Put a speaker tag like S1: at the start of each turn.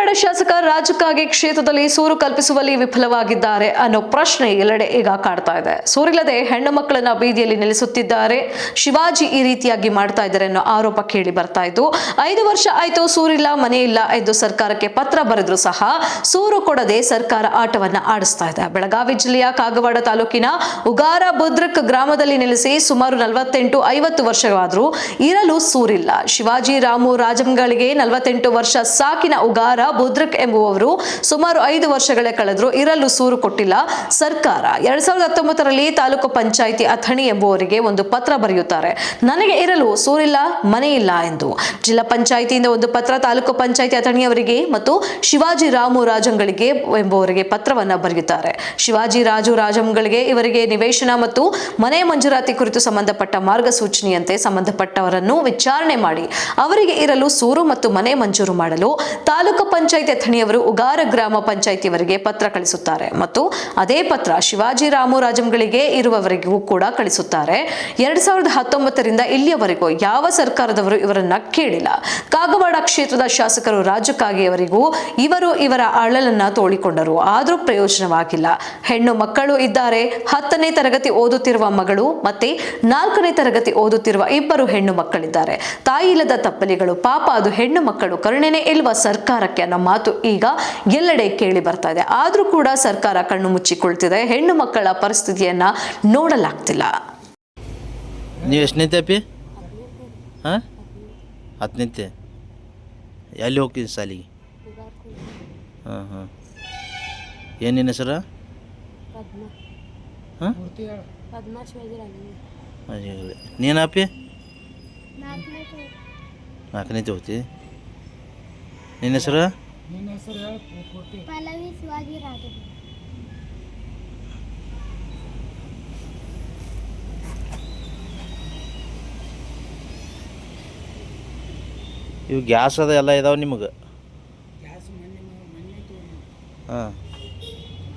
S1: ಕಾಗವಾಡ ಶಾಸಕ ರಾಜಕ್ಕಾಗಿ ಕ್ಷೇತ್ರದಲ್ಲಿ ಸೂರು ಕಲ್ಪಿಸುವಲ್ಲಿ ವಿಫಲವಾಗಿದ್ದಾರೆ ಅನ್ನೋ ಪ್ರಶ್ನೆ ಎಲ್ಲೆಡೆ ಈಗ ಕಾಡ್ತಾ ಇದೆ. ಸೂರಿಲ್ಲದೆ ಹೆಣ್ಣು ಮಕ್ಕಳನ್ನ ಬೀದಿಯಲ್ಲಿ ನಿಲ್ಲಿಸುತ್ತಿದ್ದಾರೆ. ಶಿವಾಜಿ ಈ ರೀತಿಯಾಗಿ ಮಾಡ್ತಾ ಇದ್ದಾರೆ ಅನ್ನೋ ಆರೋಪ ಕೇಳಿ ಬರ್ತಾ ಇದ್ದು, 5 ವರ್ಷ ಆಯ್ತು ಸೂರಿಲ್ಲ ಮನೆ ಇಲ್ಲ ಎಂದು ಸರ್ಕಾರಕ್ಕೆ ಪತ್ರ ಬರೆದ್ರು ಸಹ ಸೂರು ಕೊಡದೆ ಸರ್ಕಾರ ಆಟವನ್ನ ಆಡಿಸ್ತಾ ಇದೆ. ಬೆಳಗಾವಿ ಜಿಲ್ಲೆಯ ಕಾಗವಾಡ ತಾಲೂಕಿನ ಉಗಾರ ಬುದ್ರಕ್ ಗ್ರಾಮದಲ್ಲಿ ನೆಲೆಸಿ ಸುಮಾರು 48-50 ವರ್ಷವಾದರೂ ಇರಲು ಸೂರಿಲ್ಲ. ಶಿವಾಜಿ ರಾಮು ರಾಜಂಗಳಿಗೆ 48 ವರ್ಷ ಸಾಕಿನ ಉಗಾರ ಬುದ್ರಕ್ ಎಂಬುವವರು ಸುಮಾರು 5 ವರ್ಷಗಳೇ ಕಳೆದ್ರು ಇರಲು ಸೂರು ಕೊಟ್ಟಿಲ್ಲ ಸರ್ಕಾರ. 2019ರಲ್ಲಿ ತಾಲೂಕು ಪಂಚಾಯಿತಿ ಅಥಣಿ ಎಂಬುವರಿಗೆ ಒಂದು ಪತ್ರ ಬರೆಯುತ್ತಾರೆ, ನನಗೆ ಇರಲು ಸೂರಿಲ್ಲ ಮನೆ ಇಲ್ಲ ಎಂದು. ಜಿಲ್ಲಾ ಪಂಚಾಯಿತಿಯಿಂದ ಒಂದು ಪತ್ರ ತಾಲೂಕು ಪಂಚಾಯಿತಿ ಅಥಣಿಯವರಿಗೆ ಮತ್ತು ಶಿವಾಜಿ ರಾಮು ರಾಜಂಗಳಿಗೆ ಎಂಬುವರಿಗೆ ಪತ್ರವನ್ನ ಬರೆಯುತ್ತಾರೆ. ಶಿವಾಜಿ ರಾಜು ರಾಜಂಗಳಿಗೆ ಇವರಿಗೆ ನಿವೇಶನ ಮತ್ತು ಮನೆ ಮಂಜೂರಾತಿ ಕುರಿತು ಸಂಬಂಧಪಟ್ಟ ಮಾರ್ಗಸೂಚನೆಯಂತೆ ಸಂಬಂಧಪಟ್ಟವರನ್ನು ವಿಚಾರಣೆ ಮಾಡಿ ಅವರಿಗೆ ಇರಲು ಸೂರು ಮತ್ತು ಮನೆ ಮಂಜೂರು ಮಾಡಲು ತಾಲೂಕು ಪಂಚಾಯಿತಿ ಅಥಣಿಯವರು ಉಗಾರ ಗ್ರಾಮ ಪಂಚಾಯಿತಿಯವರಿಗೆ ಪತ್ರ ಕಳಿಸುತ್ತಾರೆ ಮತ್ತು ಅದೇ ಪತ್ರ ಶಿವಾಜಿ ರಾಮು ರಾಜಂಗಳಿಗೆ ಇರುವವರಿಗೂ ಕೂಡ ಕಳಿಸುತ್ತಾರೆ. 2019ರಿಂದ ಇಲ್ಲಿಯವರೆಗೂ ಯಾವ ಸರ್ಕಾರದವರು ಇವರನ್ನ ಕೇಳಿಲ್ಲ. ಕಾಗವಾಡ ಕ್ಷೇತ್ರದ ಶಾಸಕರು ರಾಜಕ್ಕಾಗಿ ಅವರಿಗೂ ಇವರ ಅಳಲನ್ನ ತೋಳಿಕೊಂಡರು, ಆದರೂ ಪ್ರಯೋಜನವಾಗಿಲ್ಲ. ಹೆಣ್ಣು ಮಕ್ಕಳು ಇದ್ದಾರೆ. 10ನೇ ತರಗತಿ ಓದುತ್ತಿರುವ ಮಗಳು ಮತ್ತೆ 4ನೇ ತರಗತಿ ಓದುತ್ತಿರುವ 2 ಹೆಣ್ಣು ಮಕ್ಕಳಿದ್ದಾರೆ. ತಾಯಿ ಇಲ್ಲದ ತಪ್ಪಲಿಗಳು, ಪಾಪ ಅದು ಹೆಣ್ಣು ಮಕ್ಕಳು, ಕರುಣೆನೇ ಇಲ್ವಾ ಸರ್ಕಾರಕ್ಕೆ ಅನ್ನೋ ಮಾತು ಈಗ ಎಲ್ಲೆಡೆ ಕೇಳಿ ಬರ್ತಾ ಇದೆ. ಆದ್ರೂ ಕೂಡ ಸರ್ಕಾರ ಕಣ್ಣು ಮುಚ್ಚಿಕೊಳ್ತಿದೆ. ಹೆಣ್ಣು ಮಕ್ಕಳ ಪರಿಸ್ಥಿತಿಯನ್ನ ನೋಡಲಾಗ್ತಿಲ್ಲ.
S2: ನೀವು ಎಷ್ಟನೇತೆ ಅಪ್ಪಿ? ಹಾಂ 10ನೇತೆ. ಎಲ್ಲಿ ಹೋಗ್ತಿದ್ದೆ ಸಾಲಿಗೆ? ಹಾಂ ಏನೇನು ಹೆಸರು? ಹಾಂ ನೀನು ಅಪ್ಪಿ? 4ನೇತೆ ಹೋಗ್ತಿ. ನಿನ್ನ ಹೆಸರು?
S3: ಪಲ್ಲವಿ ಶಿವಾಜಿ ರಾಜ.
S2: ಇವು ಗ್ಯಾಸ್ ಅದ ಎಲ್ಲ ಇದಾವೆ ನಿಮಗೆ? ಹಾಂ